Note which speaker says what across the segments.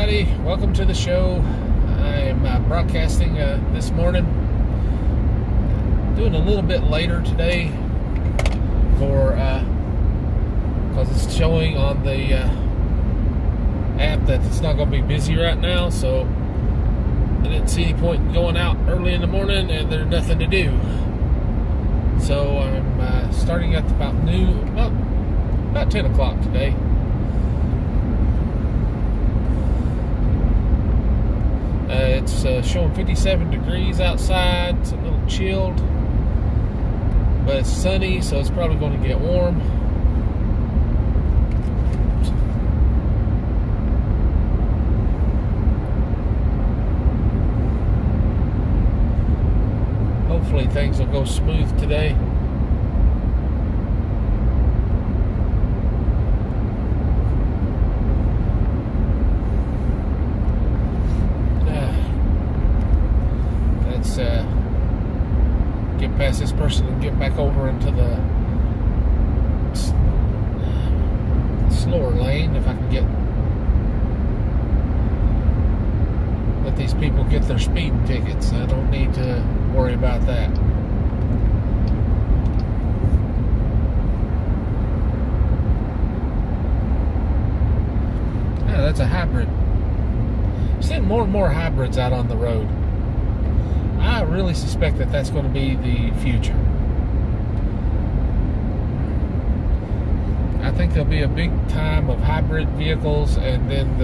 Speaker 1: everybody. Welcome to the show. I'm broadcasting this morning. Doing a little bit later today for because it's showing on the app that it's not going to be busy right now, so I didn't see any point in going out early in the morning and there's nothing to do. So I'm starting at about noon, about 10 o'clock today. It's showing 57 degrees outside. It's a little chilled, but it's sunny, so it's probably going to get warm. Hopefully things will go smooth today. Get past this person and get back over into the slower lane if I can let these people get their speeding tickets. I don't need to worry about that. Yeah, that's a hybrid. Seeing more and more hybrids out on the road. I really suspect that that's going to be the future. I think there'll be a big time of hybrid vehicles, and then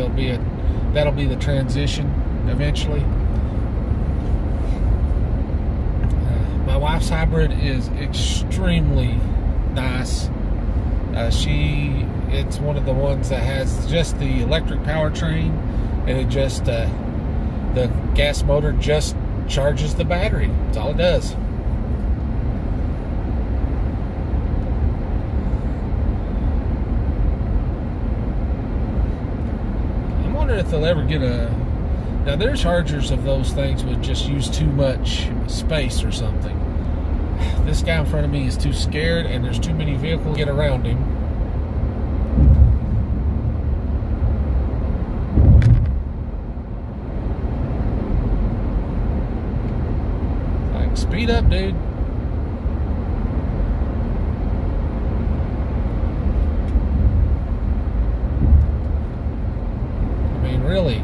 Speaker 1: that'll be the transition eventually. My wife's hybrid is extremely nice. It's one of the ones that has just the electric powertrain, and it just the gas motor just charges the battery. That's all it does. I'm wondering if they'll ever get now their chargers of those things would just use too much space or something. This guy in front of me is too scared, and there's too many vehicles to get around him. Speed up, dude. I mean, really.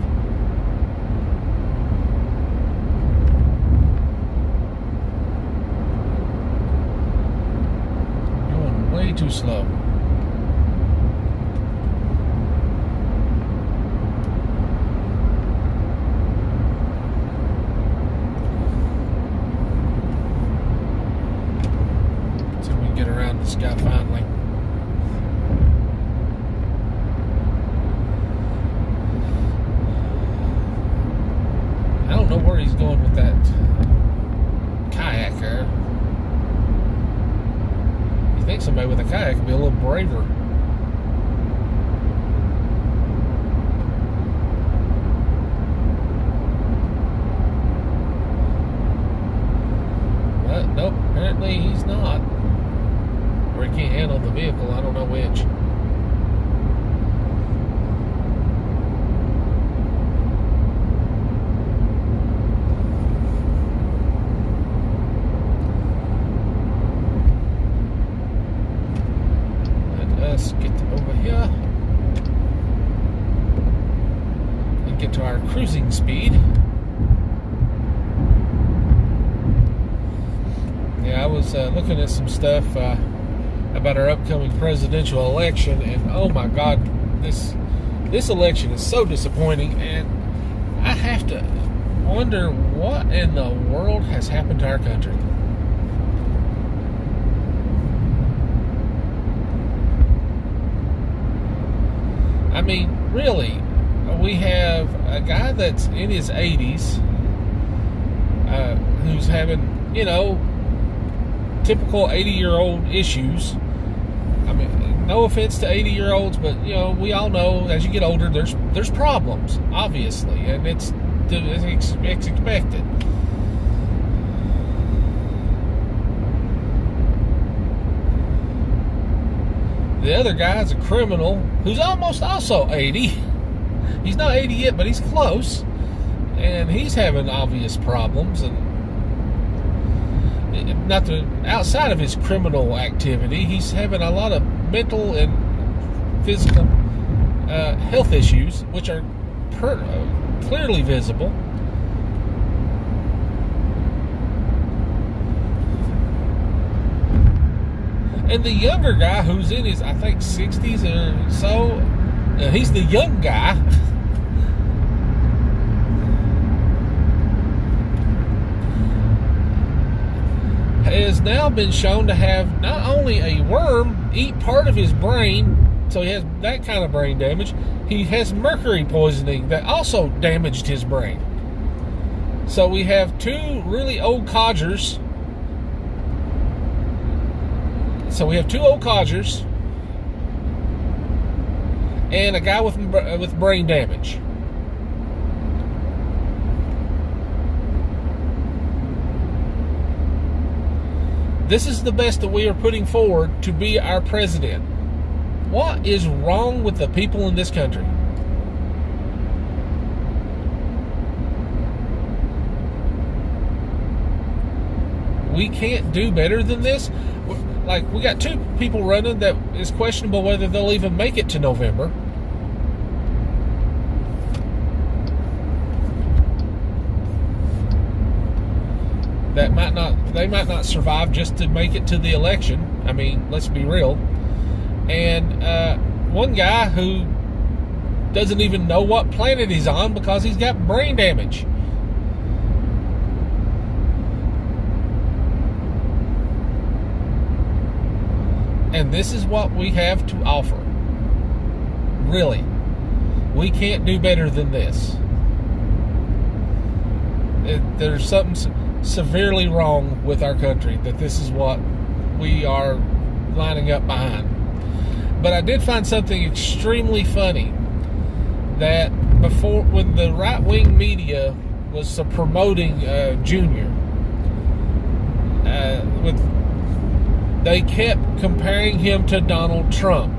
Speaker 1: Going way too slow. Get around this guy finally. I don't know where he's going with that kayaker. You think somebody with a kayak would be a little braver. But nope, apparently he's not. Or he can't handle the vehicle, I don't know which. Let us get over here and get to our cruising speed. Yeah, I was looking at some stuff about our upcoming presidential election, and oh my God, this election is so disappointing, and I have to wonder what in the world has happened to our country. I mean, really, we have a guy that's in his 80s who's having, typical 80-year-old issues. I mean, no offense to 80-year-olds, but we all know as you get older, there's problems, obviously, and it's expected. The other guy's a criminal who's almost also 80. He's not 80 yet, but he's close. And he's having obvious problems. And outside of his criminal activity, he's having a lot of mental and physical health issues, which are clearly visible. And the younger guy, who's in his, I think, 60s or so, he's the young guy. Has now been shown to have not only a worm eat part of his brain, so he has that kind of brain damage, he has mercury poisoning that also damaged his brain. So we have two really old codgers. And a guy with brain damage. This is the best that we are putting forward to be our president. What is wrong with the people in this country? We can't do better than this. Like, we got two people running that is questionable whether they'll even make it to November. They might not survive just to make it to the election. I mean, let's be real. And one guy who doesn't even know what planet he's on because he's got brain damage. And this is what we have to offer. Really. We can't do better than this. There's something severely wrong with our country that this is what we are lining up behind. But I did find something extremely funny, that before, when the right-wing media was promoting Junior, they kept comparing him to Donald Trump.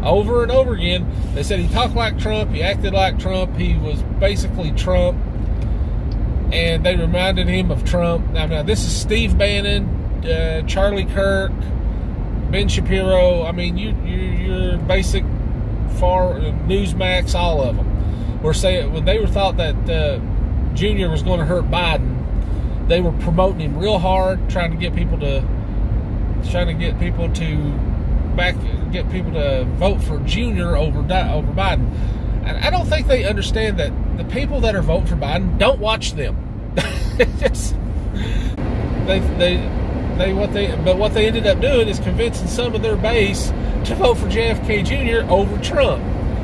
Speaker 1: Over and over again, they said he talked like Trump, he acted like Trump, he was basically Trump, and they reminded him of Trump. Now this is Steve Bannon, Charlie Kirk, Ben Shapiro. I mean, your basic Newsmax, all of them were saying, when they thought that Junior was going to hurt Biden, they were promoting him real hard, trying to get people to vote for Junior over Biden. And I don't think they understand that the people that are voting for Biden don't watch them. What they ended up doing is convincing some of their base to vote for JFK Jr. over Trump,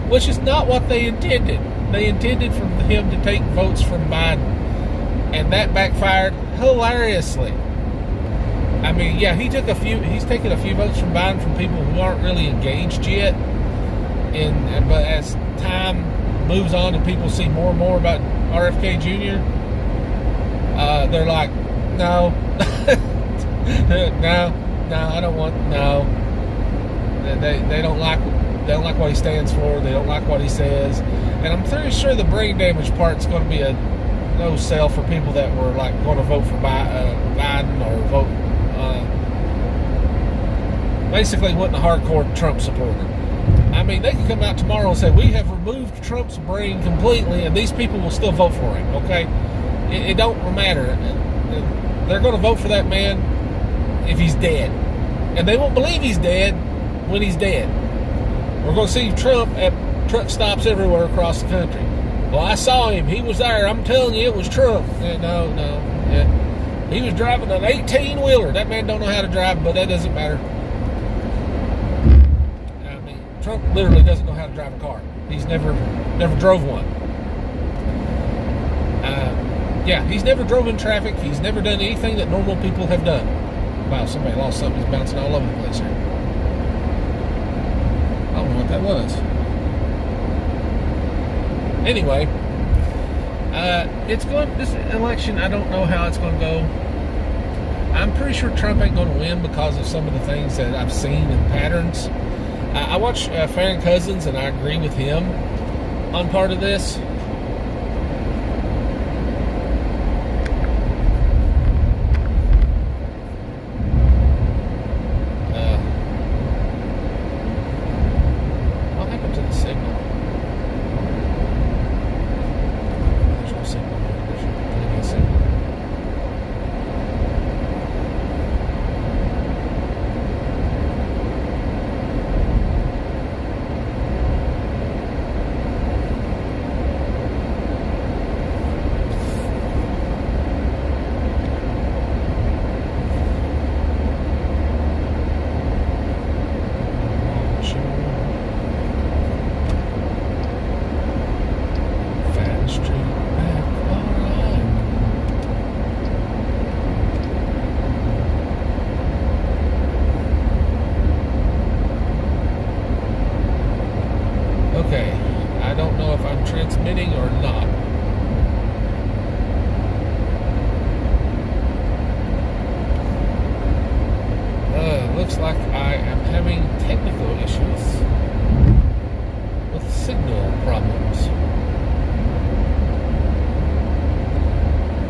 Speaker 1: which is not what they intended. They intended for him to take votes from Biden, and that backfired hilariously. I mean, yeah, he's taken a few votes from Biden from people who aren't really engaged yet. But as time moves on and people see more and more about RFK Jr., they're like, no, no, I don't want, no. They don't like what he stands for. They don't like what he says. And I'm pretty sure the brain damage part's going to be a no sell for people that were like going to vote for Biden or vote. Basically wasn't a hardcore Trump supporter. I mean, they can come out tomorrow and say, we have removed Trump's brain completely, and these people will still vote for him, okay? It don't matter. They're going to vote for that man if he's dead. And they won't believe he's dead when he's dead. We're going to see Trump at truck stops everywhere across the country. Well, I saw him. He was there. I'm telling you, it was Trump. No. Yeah. He was driving an 18-wheeler. That man don't know how to drive, but that doesn't matter. Trump literally doesn't know how to drive a car. He's never drove one. Yeah, he's never drove in traffic. He's never done anything that normal people have done. Wow, somebody lost something. He's bouncing all over the place here. I don't know what that was. Anyway, this election, I don't know how it's going to go. I'm pretty sure Trump ain't going to win because of some of the things that I've seen in patterns. I watch Farron Cousins, and I agree with him. on part of this. What happened to the signal? There's no signal. There's plenty of signal. Okay, I don't know if I'm transmitting or not. Looks like I am having technical issues with signal problems.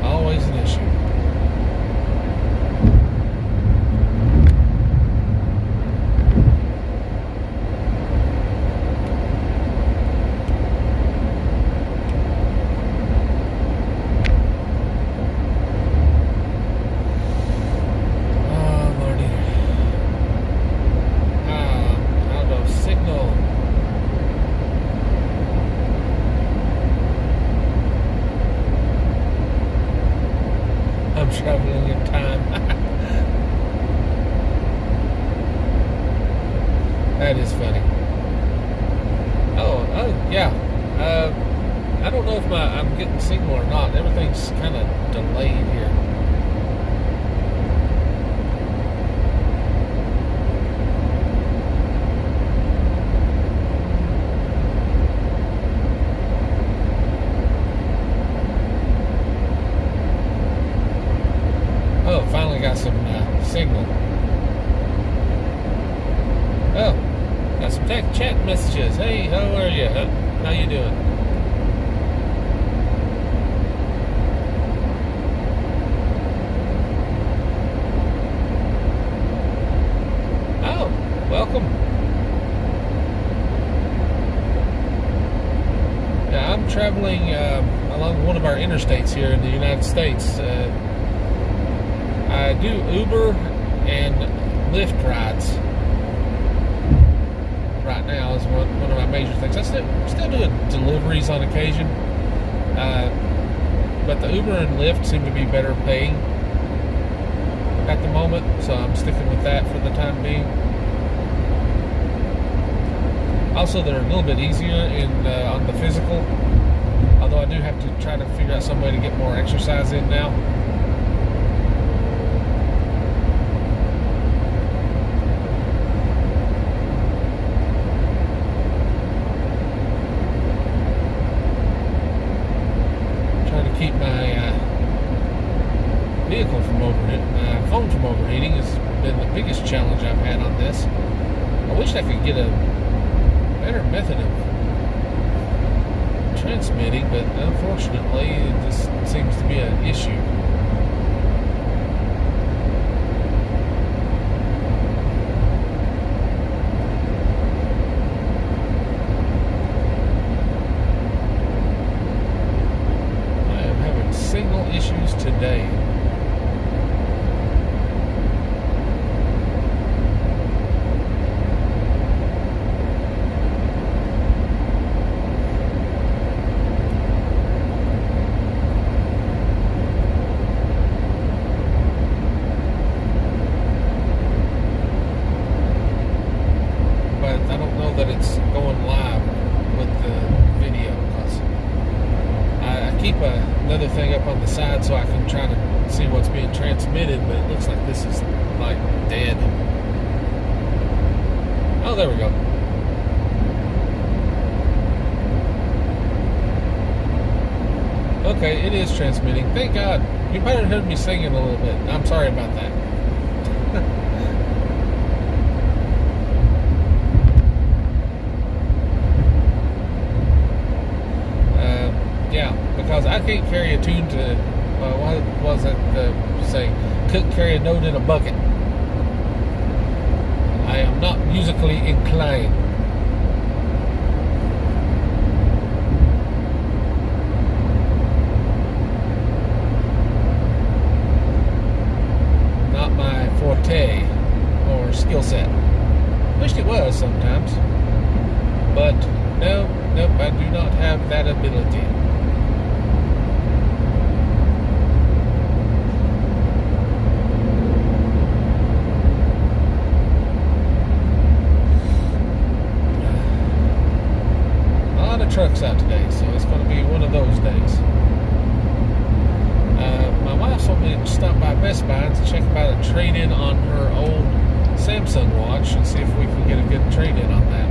Speaker 1: Always an issue. Traveling in time. That is funny. Oh yeah. I don't know if I'm getting signal or not. Everything's kind of delayed here. Oh, finally got some signal. Oh, got some chat messages. Hey, how are you? How you doing? Oh, welcome. Yeah, I'm traveling along one of our interstates here in the United States. I do Uber and Lyft rides. Right now is one of my major things. I still do deliveries on occasion, but the Uber and Lyft seem to be better paying at the moment, so I'm sticking with that for the time being. Also, they're a little bit easier on the physical, although I do have to try to figure out some way to get more exercise in now. Keep my vehicle from overheating, my phone from overheating has been the biggest challenge I've had on this. I wish I could get a better method of transmitting, but unfortunately it just seems to be an issue. Signal issues today. But I don't know that it's going live with the video, because I keep another thing up on the side so I can try to see what's being transmitted, but it looks like this is like dead. Oh, there we go. Okay, it is transmitting. Thank God. You might have heard me singing a little bit. I'm sorry about that. I can't carry a tune to, what was it, say, couldn't carry a note in a bucket. I am not musically inclined. Not my forte or skill set. Wished it was sometimes. But nope, I do not have that ability. Trucks out today, so it's going to be one of those days. My wife told me to stop by Best Buy and check about a trade-in on her old Samsung watch and see if we can get a good trade-in on that.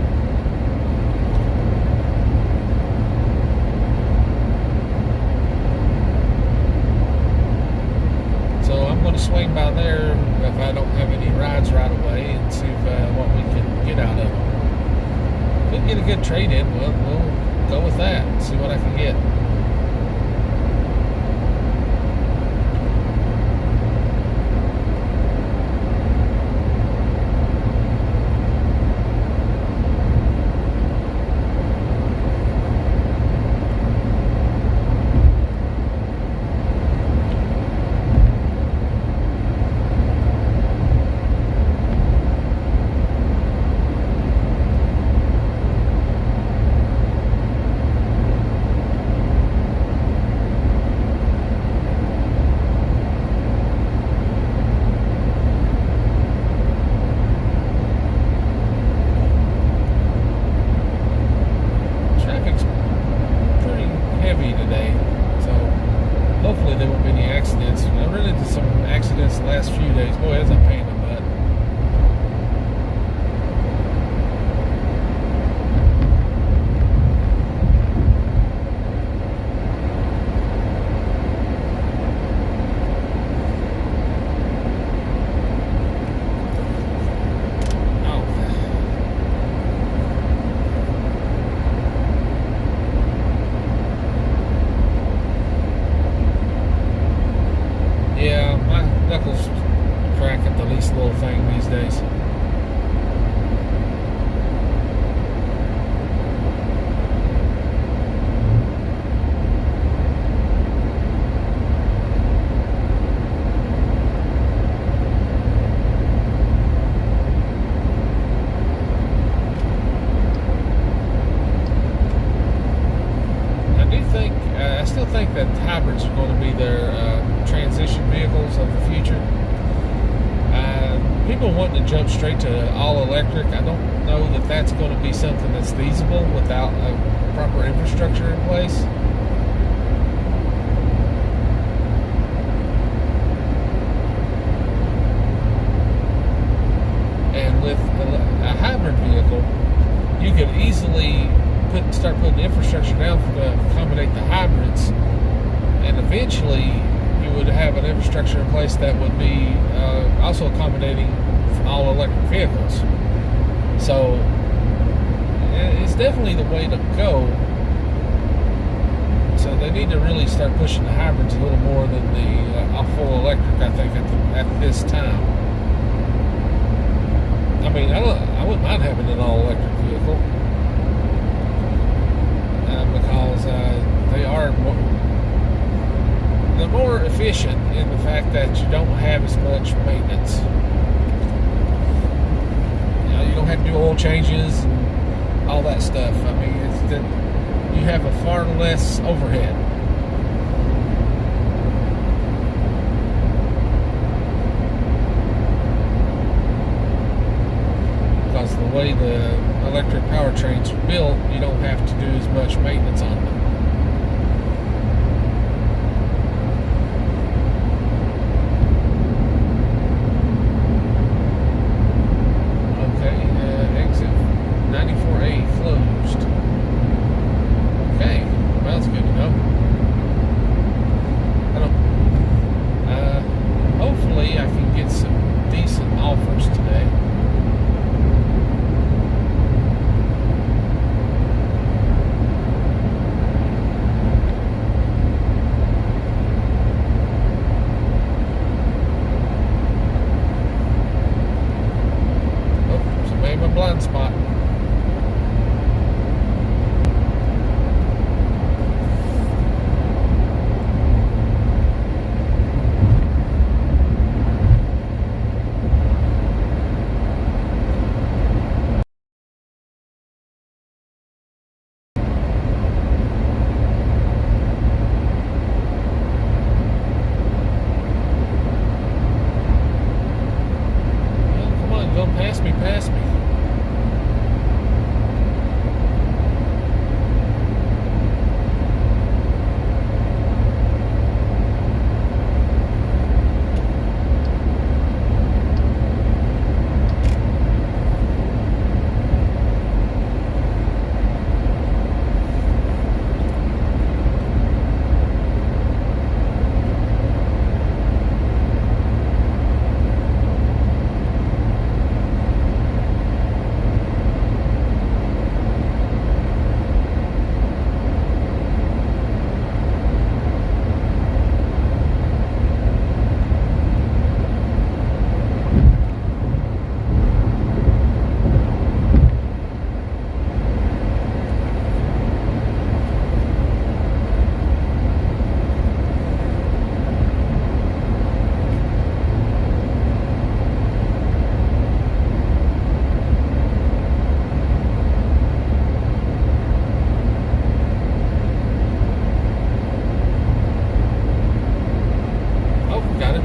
Speaker 1: So I'm going to swing by there if I don't have any rides right away and see if, what we can get out of them. If we can get a good trade-in, we'll go with that and see what I can get. Last few days, boy, that's a pain in the butt. Yeah, my knuckles crack at the least little thing these days. I still think that hybrids are going to be their transition vehicles of the future. People wanting to jump straight to all electric, I don't know that that's going to be something that's feasible without a proper infrastructure in place. And with a hybrid vehicle, you could easily start putting infrastructure down to accommodate the hybrids, and eventually you would have an infrastructure in place that would be also accommodating all electric vehicles. So it's definitely the way to go. So they need to really start pushing the hybrids a little more than the full electric, I think, at this time. I mean, I wouldn't mind having an all electric vehicle. Because they're more efficient in the fact that you don't have as much maintenance. You know, you don't have to do oil changes and all that stuff. I mean, you have a far less overhead. Because the way the electric powertrains are built, you don't have to do as much maintenance on them. Okay, exit 94A closed. Okay, well, that's good to know. Hopefully I can get some decent offers today. blind spot. Pass me.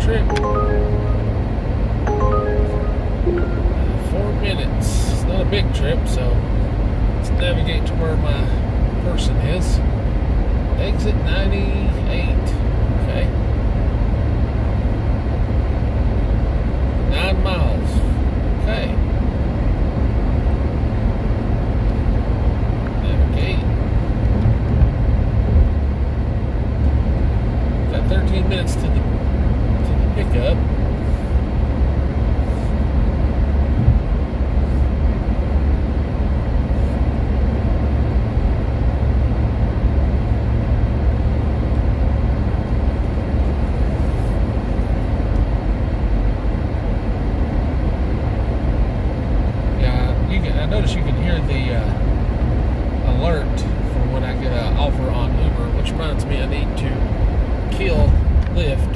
Speaker 1: Trip. 4 minutes. It's not a big trip, so let's navigate to where my person is. Exit 98. Okay. 9 miles. Okay. Navigate. Got 13 minutes to the pickup. I notice you can hear the alert for when I get an offer on Uber, which reminds me I need to kill Lyft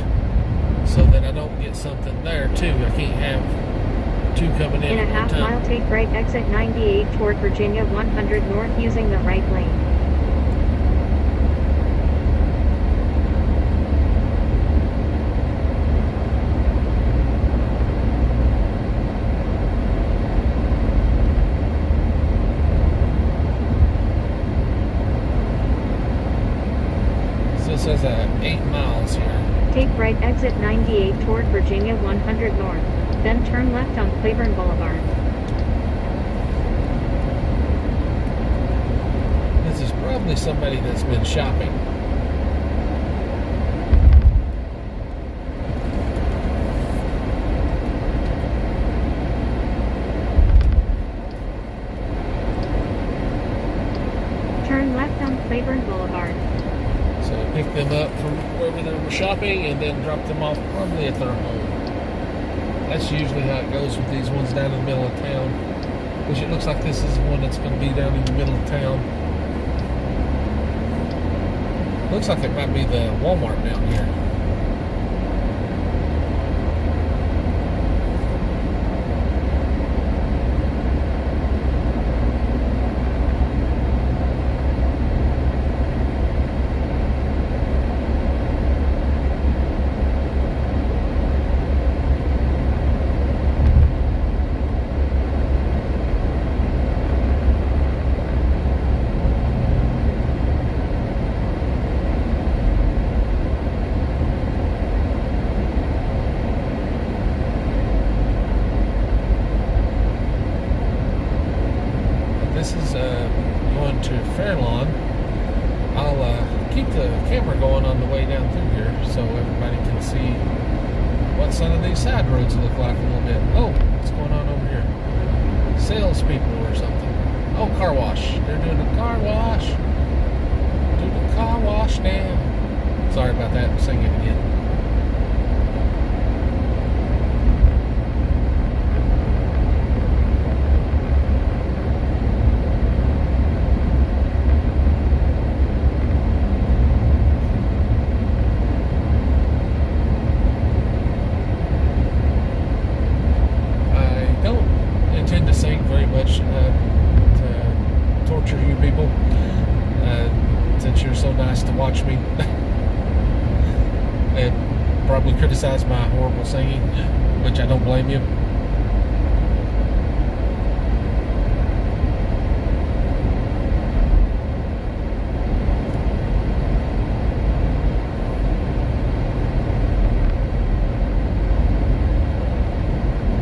Speaker 1: so that I don't get something there too. I can't have two coming in
Speaker 2: a half mile, take right exit 98 toward Virginia 100 north using the right lane.
Speaker 1: So it says 8 miles here.
Speaker 2: Take right exit 98 toward Virginia 100 north, then turn left on Claiborne Boulevard.
Speaker 1: This is probably somebody that's been shopping.
Speaker 2: Turn left on Claiborne Boulevard.
Speaker 1: So pick them up from wherever they were shopping and then drop them off probably at their home. That's usually how it goes with these ones down in the middle of town. Which it looks like this is one that's going to be down in the middle of town. Looks like it might be the Walmart down here. This is going to Fairlawn. I'll keep the camera going on the way down through here so everybody can see what some of these side roads look like a little bit. Oh, what's going on over here? Salespeople or something. Oh, car wash. They're doing a car wash. Do the car wash now. Sorry about that. I'm singing again. watch me and probably criticize my horrible singing, which I don't blame you.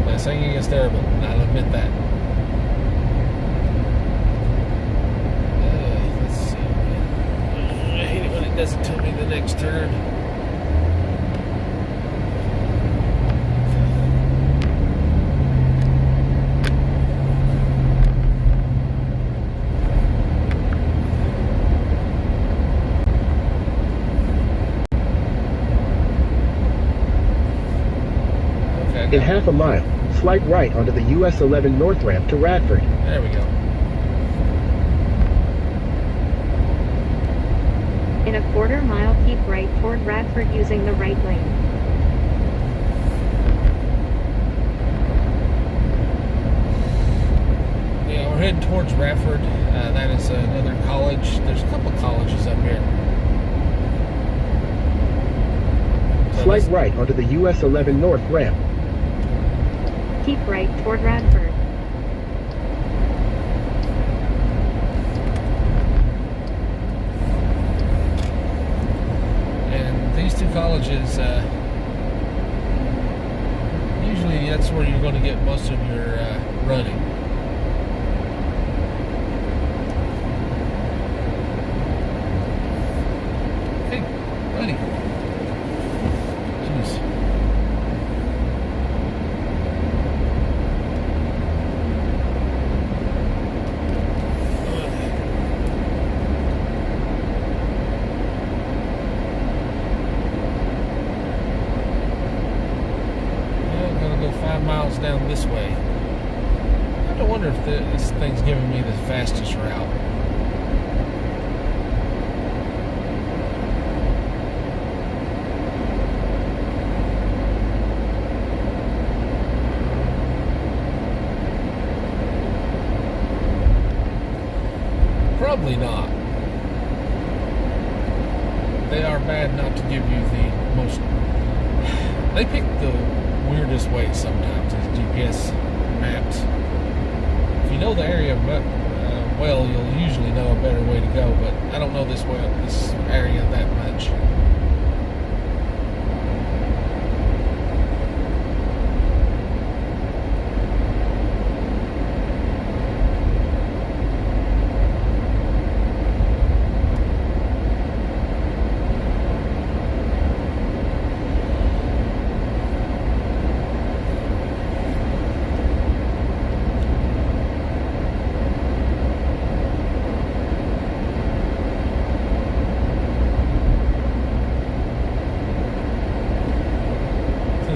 Speaker 1: My singing is terrible, I'll admit that. Let's see. I hate it when it doesn't tell me the next turn.
Speaker 3: In half a mile, slight right onto the US 11 North ramp to Radford.
Speaker 1: There we go.
Speaker 2: In a quarter mile, keep right toward Radford using the right lane.
Speaker 1: Yeah, we're heading towards Radford. That is another college. There's a couple of colleges up here. So
Speaker 3: Slight right onto the US 11 North ramp.
Speaker 2: Keep right toward Radford.
Speaker 1: And these two colleges, usually that's where you're going to get most of your running. Hey, buddy. Jeez. I'm going to go 5 miles down this way. I have to wonder if this thing's giving me the fastest route. Probably not. They are bad not to give you the most. They pick the weirdest ways sometimes as GPS maps. If you know the area well, you'll usually know a better way to go. But I don't know this area that much.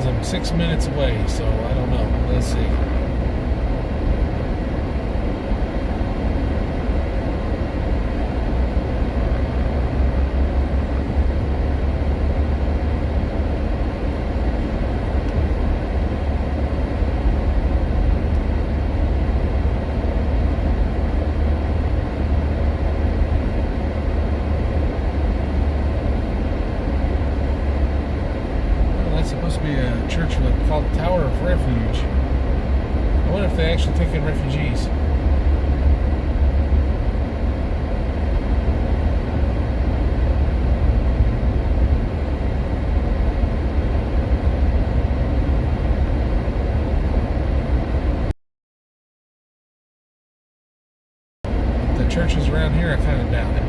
Speaker 1: I'm 6 minutes away, so I don't know. Let's see. Supposed to be a church called Tower of Refuge. I wonder if they actually take in refugees. The churches around here, I kind of doubt it.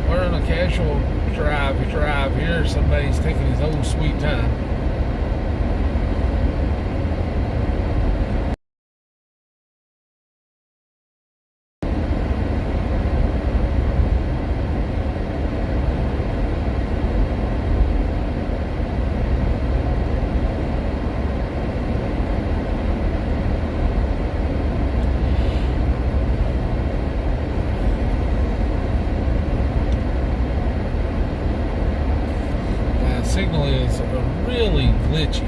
Speaker 1: We're on a casual drive. We drive here. Somebody's taking his own sweet time. Signal is really glitchy.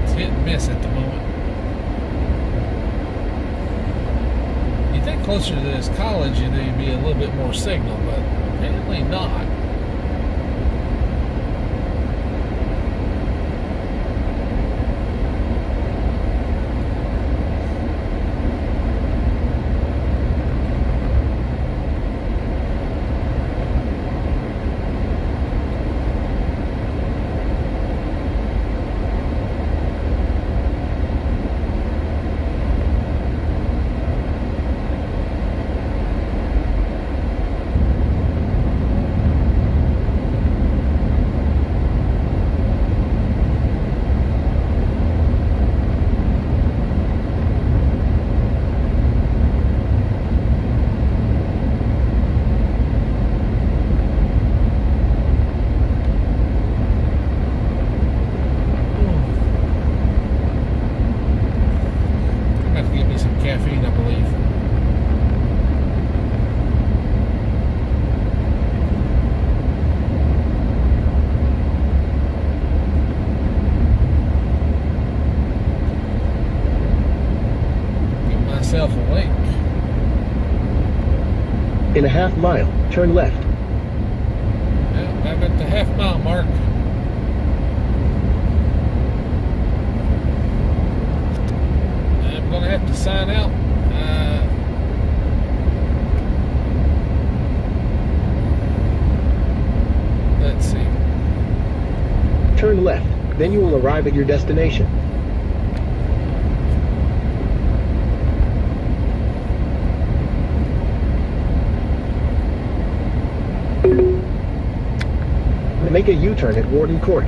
Speaker 1: It's hit and miss at the moment. You think closer to this college there'd be a little bit more signal, but apparently not. Caffeine, I believe. Get myself awake.
Speaker 3: In a half mile, turn left.
Speaker 1: Yeah, I'm at the half mile mark. I'm gonna have to sign out. Let's see.
Speaker 3: Turn left, then you will arrive at your destination. Make a U-turn at Warden Court.